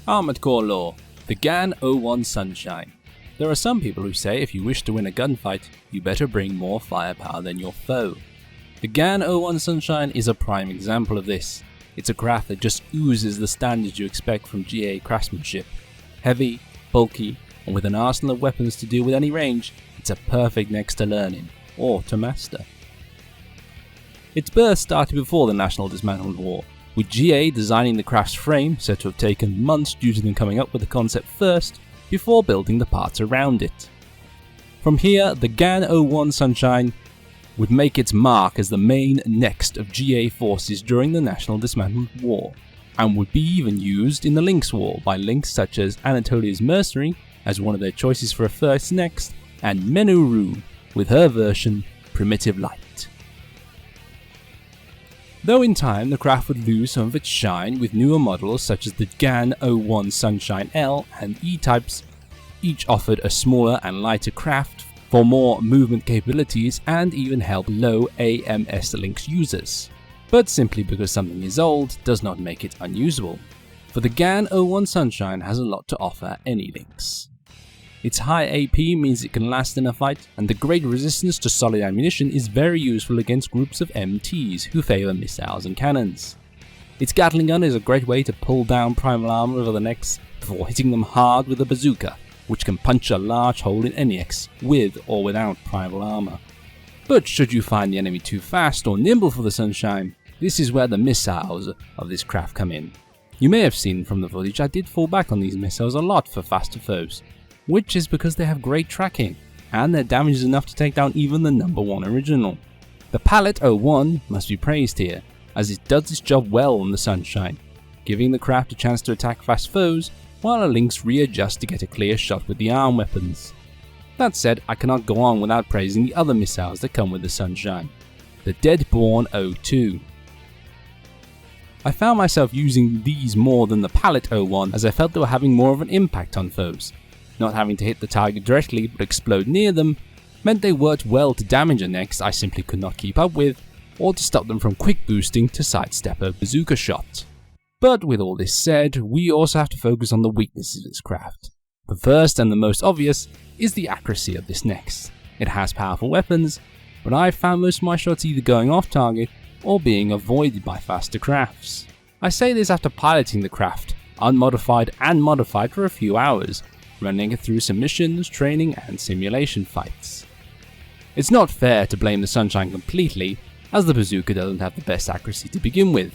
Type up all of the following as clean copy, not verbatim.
Armored Core lore, the GAN01-SUNSHINE. There are some people who say if you wish to win a gunfight, you better bring more firepower than your foe. The GAN01-SUNSHINE is a prime example of this. It's a craft that just oozes the standards you expect from GA craftsmanship. Heavy, bulky, and with an arsenal of weapons to deal with any range, it's a perfect next to learning, or to master. Its birth started before the National Dismantlement War, with GA designing the craft's frame said to have taken months due to them coming up with the concept first, before building the parts around it. From here, the GAN01-SUNSHINE would make its mark as the main next of GA forces during the National Dismantlement War, and would be even used in the Lynx War by Lynx such as Anatolia's Mercenary as one of their choices for a first next, and Menuru with her version, Primitive Light. Though in time the craft would lose some of its shine with newer models such as the GAN01-SUNSHINE L and E-types, each offered a smaller and lighter craft for more movement capabilities and even help low AMS Lynx users. But simply because something is old does not make it unusable, for the GAN01-SUNSHINE has a lot to offer any Lynx. Its high AP means it can last in a fight, and the great resistance to solid ammunition is very useful against groups of MTs who favour missiles and cannons. Its Gatling gun is a great way to pull down primal armour of the necks before hitting them hard with a bazooka, which can punch a large hole in any X with or without primal armour. But should you find the enemy too fast or nimble for the Sunshine, this is where the missiles of this craft come in. You may have seen from the footage I did fall back on these missiles a lot for faster foes, which is because they have great tracking, and their damage is enough to take down even the #1 original. The Pallet 01 must be praised here, as it does its job well on the Sunshine, giving the craft a chance to attack fast foes, while a Lynx readjusts to get a clear shot with the arm weapons. That said, I cannot go on without praising the other missiles that come with the Sunshine. The Deadborn 02. I found myself using these more than the Pallet 01 as I felt they were having more of an impact on foes. Not having to hit the target directly but explode near them meant they worked well to damage a next I simply could not keep up with, or to stop them from quick boosting to sidestep a bazooka shot. But with all this said, we also have to focus on the weaknesses of this craft. The first and the most obvious is the accuracy of this next. It has powerful weapons, but I've found most of my shots either going off target or being avoided by faster crafts. I say this after piloting the craft, unmodified and modified for a few hours, running it through some missions, training and simulation fights. It's not fair to blame the Sunshine completely, as the bazooka doesn't have the best accuracy to begin with,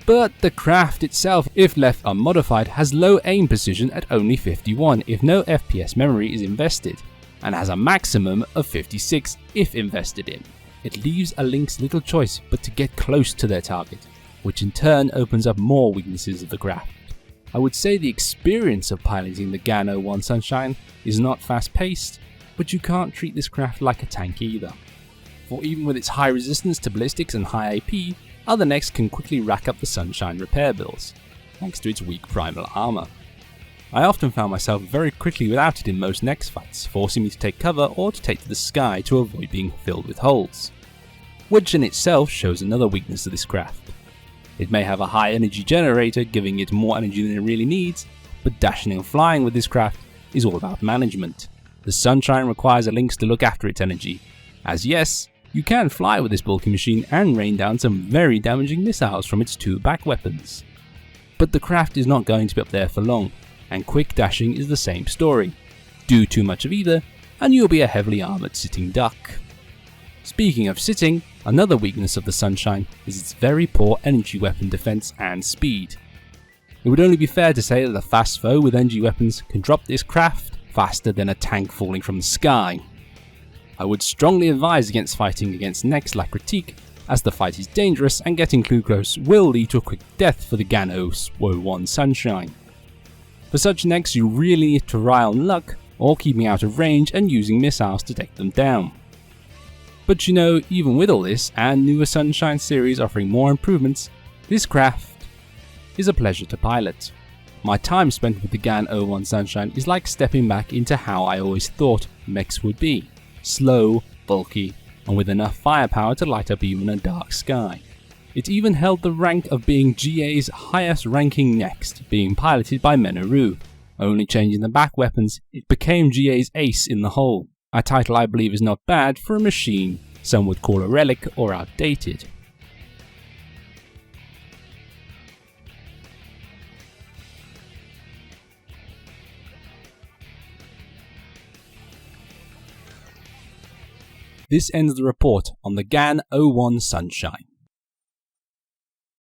but the craft itself, if left unmodified, has low aim precision at only 51 if no FPS memory is invested, and has a maximum of 56 if invested in. It leaves a Lynx little choice but to get close to their target, which in turn opens up more weaknesses of the craft. I would say the experience of piloting the GAN01-SUNSHINE is not fast paced, but you can't treat this craft like a tank either. For even with its high resistance to ballistics and high AP, other necks can quickly rack up the Sunshine repair bills, thanks to its weak primal armour. I often found myself very quickly without it in most next fights, forcing me to take cover or to take to the sky to avoid being filled with holes, which in itself shows another weakness of this craft. It may have a high energy generator, giving it more energy than it really needs, but dashing and flying with this craft is all about management. The Sunshine requires a Lynx to look after its energy, as yes, you can fly with this bulky machine and rain down some very damaging missiles from its 2 back weapons. But the craft is not going to be up there for long, and quick dashing is the same story. Do too much of either, and you'll be a heavily armoured sitting duck. Speaking of sitting, another weakness of the Sunshine is its very poor energy weapon defense and speed. It would only be fair to say that a fast foe with energy weapons can drop this craft faster than a tank falling from the sky. I would strongly advise against fighting against necks like Critique, as the fight is dangerous and getting too close will lead to a quick death for the GAN01-SUNSHINE. For such necks you really need to rely on luck or keeping out of range and using missiles to take them down. But you know, even with all this, and newer Sunshine series offering more improvements, this craft is a pleasure to pilot. My time spent with the GAN01-SUNSHINE is like stepping back into how I always thought mechs would be. Slow, bulky, and with enough firepower to light up even a dark sky. It even held the rank of being GA's highest ranking next, being piloted by Menoru. Only changing the back weapons, it became GA's ace in the whole. A title I believe is not bad for a machine some would call a relic or outdated. This ends the report on the GAN01-SUNSHINE.